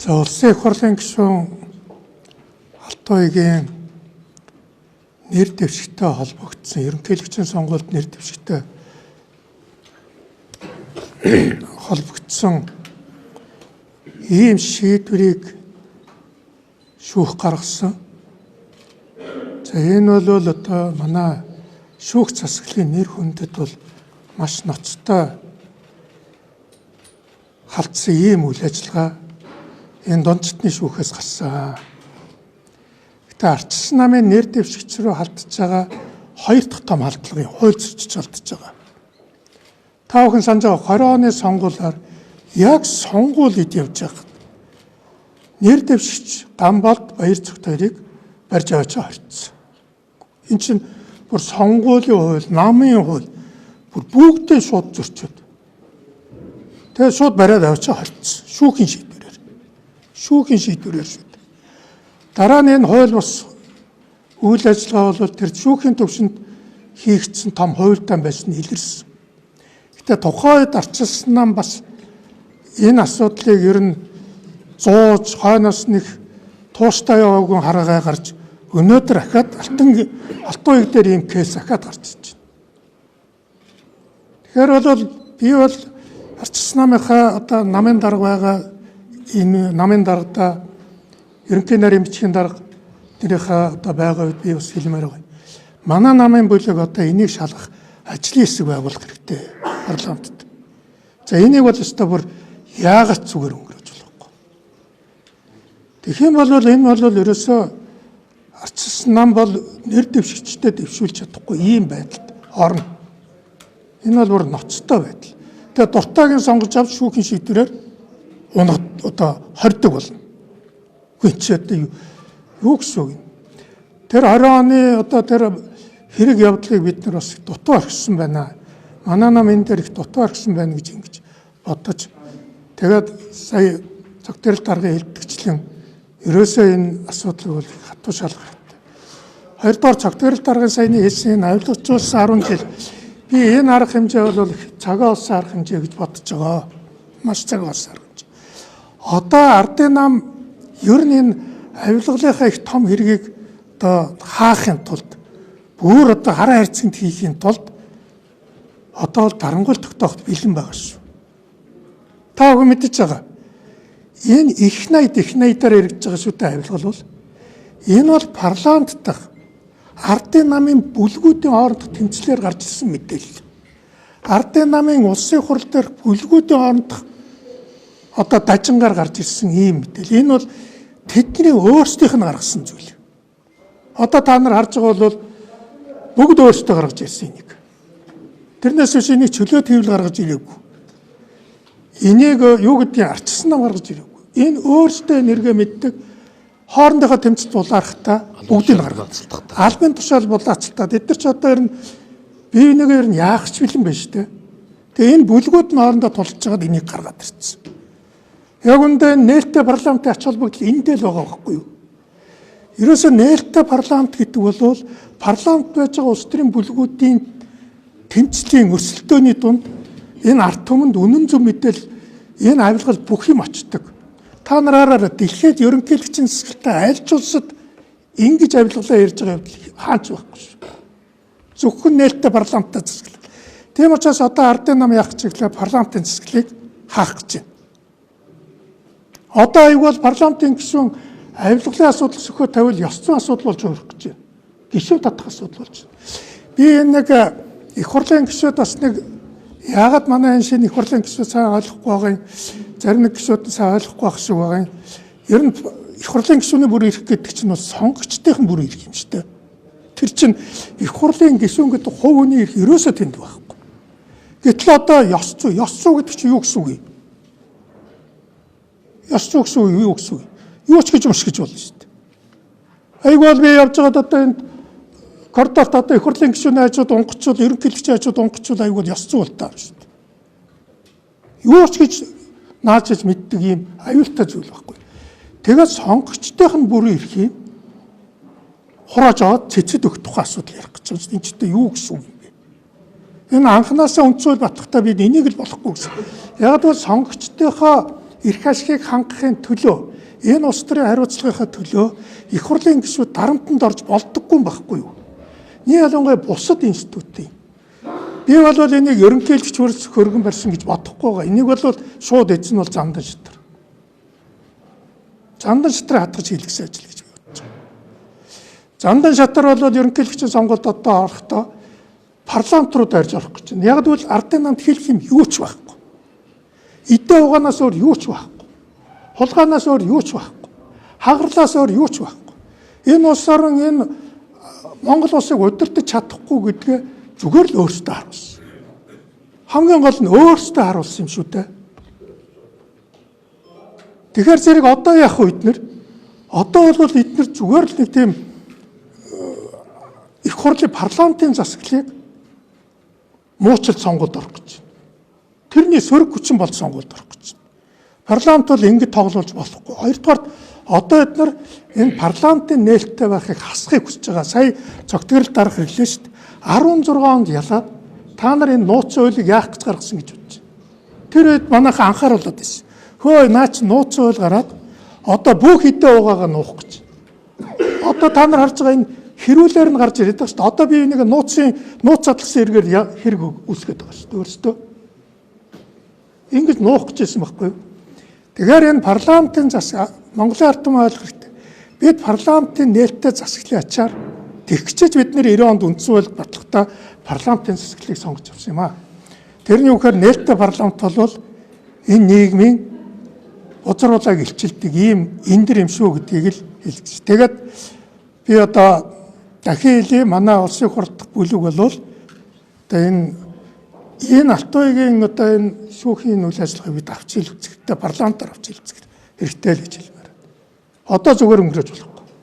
За улсын их хурлын гишүүн Алтуйгийн нэр дэвшигтэй холбогдсон ерөнхийлөгчийн сонгуульд нэр дэвшигтэй холбогдсон ийм шийдвэрийг шүүх гаргасан. За энэ бол одоо манай шүүх засаглалын нэр хүндэд бол маш ноцтой халтсан ийм үйл ажиллагаа энэ дундчдны шүүхээс гарсан. Гэтэ ардчилсан намын нэр дэвшигч рүү халтж байгаа хоёр дахь том халдлагын хууль зөрчиж халтж байгаа. Та бүхэн санаж байгаа 20 оны сонгуулиар яг сонгуулиуд явж байгаа. Нэр дэвшигч Гамболд Баярцогт хоёрыг барьж авч хорцсон. Энэ чинь бүр сонгуулийн хууль, намын хууль бүр бүгдээ шууд зөрчөөд. Тэгээ шууд бариад авч хорцсон. Шүүхийн шийдвэрээр. Шүүхийн шийдвэрээр шүү. Дараа нь энэ хууль бус үйл ажиллагаа бол тэр шүүхийн төвшөнд хийгдсэн том хуультай байсан илэрсэн. Гэтэ тухайн үед ардчилсан нам бас энэ асуудлыг ер нь зууж хойноос нэг тууштай яваагүй хараагаа гарч өнөөдөр ахаад Алтуйг дээр ийм кейс ахаад гарч ирж байна. Тэгэхээр бол би бол ардчилсан намынхаа одоо намын дарга байгаа энэ намын даргада ерөнхий нарийн бичгийн дарга нэрийнхээ одоо байгаа үед би бас хэлмээр байна. Манай намын бүлэг одоо энийг шалгах ажлын хэсэг байгуулах хэрэгтэй парламентд. За энийг бол өстой бүр яагаад зүгээр өнгөрөөж болохгүй. Тэгэх юм бол энэ бол ерөөсөө ардчилсан нам бол нэр дэвшигчтэй дэвшүүлж чадахгүй ийм байдалд орно. Энэ бол бүр ноцтой байдал. Тэгээ дуртайгийн сонгож авч шүүхийн шийдвэрээр одоо хордог болно. Гүнчээд юу гэсэн үг юм. Тэр 20 оны одоо тэр хэрэг явдлыг бид нар бас дутуу орхисон байна. Манай нам энэ дээр их дутуу орхисон байна гэж ингэж бодож тэгээд сая цогтөрөл даргын хэлбэгчлэн ерөөсөө энэ асуудлыг бол хатуу шалгах хэрэгтэй. Хоёрдугаар цогтөрөл даргын саяны хэлсэн авилгачуулсан 10 жил би энэ арга хэмжээ бол цагаа олсон арга хэмжээ гэж бодож байгаа. Маш цагаа олсон арга хэмжээ. Одоо ардын нам ер нь энэ авилгалынхаа их том хэргийг одоо хаахын тулд бүр одоо хараа хайрцагт хийхин тулд одоо л дарангуул тогтооход бэлэн байгаа шүү. Та бүхэн мэдэж байгаа. Энэ их найдаар эргэж байгаа шүү дээ авилгал бол. Энэ бол парламент дахь ардын намын бүлгүүдийн хоорондох тэмцлэр гарч ирсэн мэдээлэл. Ардын намын улсын хурал дээрх бүлгүүдийн хоорондох одоо дажингаар гарч ирсэн ийм мэдээлэл. Энэ бол тэдний өөрсдийнх нь гаргасан зүйл. Одоо та нар харж байгаа бол бүгд өөрсдөө гаргаж ирсэн энийг. Тэрнээс биш энийг чөлөөт хэвлэл гаргаж ирээгүй. Энийг юу гэдгийг ардчилсан нам гаргаж ирээгүй. Энэ өөрсдөө нэргээ мэддэг хоорондынхоо тэмцэлд булаархтаа бүгдийг гаргаж цалтгах. Албан тушаал булаацалтаа бид нар ч одоо ер нь бие бинийгээр нь яах ч бэлэн байна шүү дээ. Тэгээ энэ бүлгүүд нь хоорондоо тулж байгаад энийг гаргаад ирсэн. Яг үндэ нээлттэй парламентын ач холбогдол эндээ л байгаа байхгүй юу? Ерөөсөө нээлттэй парламент гэдэг бол парламент байж байгаа улс төрийн бүлгүүдийн тэмцлийн өрсөлдөөний дунд энэ ард түмэнд үнэн зөв мэдээлэл энэ авилгал бүх юм очдог. Та нараараа дэлхийд ерөнхийлөгчийн засаглалтай альж улсад ингэж авилгалаа ярьж байгаа явдал хаач байхгүй шүү. Зөвхөн нээлттэй парламенттай засаглал. Тийм учраас одоо ардын нам яах гэж ирлээ парламентын засаглалыг хаах гэж байна. Одоо аяг бол парламентын гишүүн авилгалын асуудал зөвхөн тавил ёс зүйн асуудал болж өрөх гэж байна. Гишүүн татах асуудал болж байна. Би энэ нэг их хурлын гишүүд бас нэг яагаад манай энэ шинэ их хурлын гишүүд сайн ойлгохгүй байгаа юм. Зарим нэг гишүүд нь сайн ойлгохгүй байх шиг байгаа юм. Ер нь их хурлын гишүүний бүр ирэх гэдэг чинь бас сонгогчдын бүр ирэх юм шүү дээ. Тэр чинь их хурлын гишүүн гэдэг хувь хүний ирэх ерөөсөө тэнд байхгүй. Гэтэл одоо ёс зүй гэдэг чинь юу гэсэн үг юм? Ёс зүй гэсэн үг юу гэсэн үг? Юу ч гэж өмсгөж болно шүү дээ. Айгуул би явж байгаад одоо энэ коридорт одоо их хурлын гишүүний хажууд онгоцвол ерөнхийлөгчийн хажууд онгоцвол айгуул ёс зүй болтаа шүү дээ. Юу ч гэж наажиж мэддэг юм аюултай зүйл байхгүй. Тэгээд сонгогчдынх нь бүрэн ирэх юм хурааж аваад цэцэд өгөх тухай асуудал ярих гэж байна. Энэ ч гэдэг юу гэсэн үг юм бэ? Энэ анханасаа үндсүүл батхтаа бид энийг л болохгүй гэсэн. Яг бол сонгогчдынхоо эрх ашигыг хангахын төлөө энэ улс төрийн хариуцлагынхаа төлөө их хурлын гишүүд дарамтанд орж болдоггүй юм байхгүй юу? Нэг ялангуяа бусад институтын. Би бол энийг ерөнхийлөгч хөргөн барьсан гэж бодохгүй байгаа. Энийг бол шууд эзэн бол Зандан Шатар. Зандан Шатар хатгаж хийлгэсэн ажил гэж бодож байгаа. Зандан Шатар бол ерөнхийлөгчийн сонгуульд одоо орохдоо парламент руу дайрж орох гэж байна. Яг л ардын намд хэлэх юм юу ч байхгүй. Идэ угаанаас өөр юу ч байхгүй. Хулгайнаас өөр юу ч байхгүй. Хагарлаас өөр юу ч байхгүй. Энэ улс орон энэ Монгол улсыг удирдах чадахгүй гэдгээ зүгээр л өөрсдөө харуулсан. Хамгийн гол нь өөрсдөө харуулсан юм шүү дээ. Тэгэхээр зэрэг одоо яах вэ эднэр? Одоо бол эднэр зүгээр л нэг тийм их хурлын парламентын засаглалыг муучилж сонгуульд орох гэж байна. Тэрний сөрөг хүчин бол сонгуульд орох гэж байна. Парламент бол ингэж тоглуулж болохгүй. Хоёрдугаар одоо эднэр энэ парламентын нээлттэй байхыг хасахыг хүсэж байгаа. Сая цогтгорол дарах хэллээ шүү дээ. 16 онд ялаад та нар энэ нууцын хуулийг яах гэж гаргасан гэж бодож байна. Тэр үед манайхан анхааруулад байсан. Хөөе наа чи нууцын хууль гараад одоо бүх хэдэн угаагаа нуух гэж. Одоо та нар харж байгаа энэ хэрүүлээр нь гарч ирээд байгаа шүү дээ. Одоо би нэг нууц задлсан эргээр хэрэг үүсгэж байгаа шүү дээ. Өөрөөсөө ингэж нуух гэжсэн байхгүй юу? Тэгэхээр энэ парламентын Монголын ард түмэн ойлгох хэрэгтэй. Бид парламентын нээлттэй засаглалын ачаар тэгчээж бид нэр 90 онд үндсэн хууль батлагтаа парламентын засаглалыг сонгож авсан юм аа. Тэрний үгээр нээлттэй парламент бол энэ нийгмийн бузруулаг илчилдэг ийм эндэр юм шүү гэдгийг л хэлж. Тэгээд би одоо дахин хэлье, манай улсыг хурдах бүлэг бол одоо энэ Алтуйгийн одоо энэ шүүхийн үйл ажиллагааг бид авч хэл үзэхдээ парламентаар авч хэл үзэх хэрэгтэй л гэж хэлмээр. Одоо зүгээр өнгөрөөж болохгүй.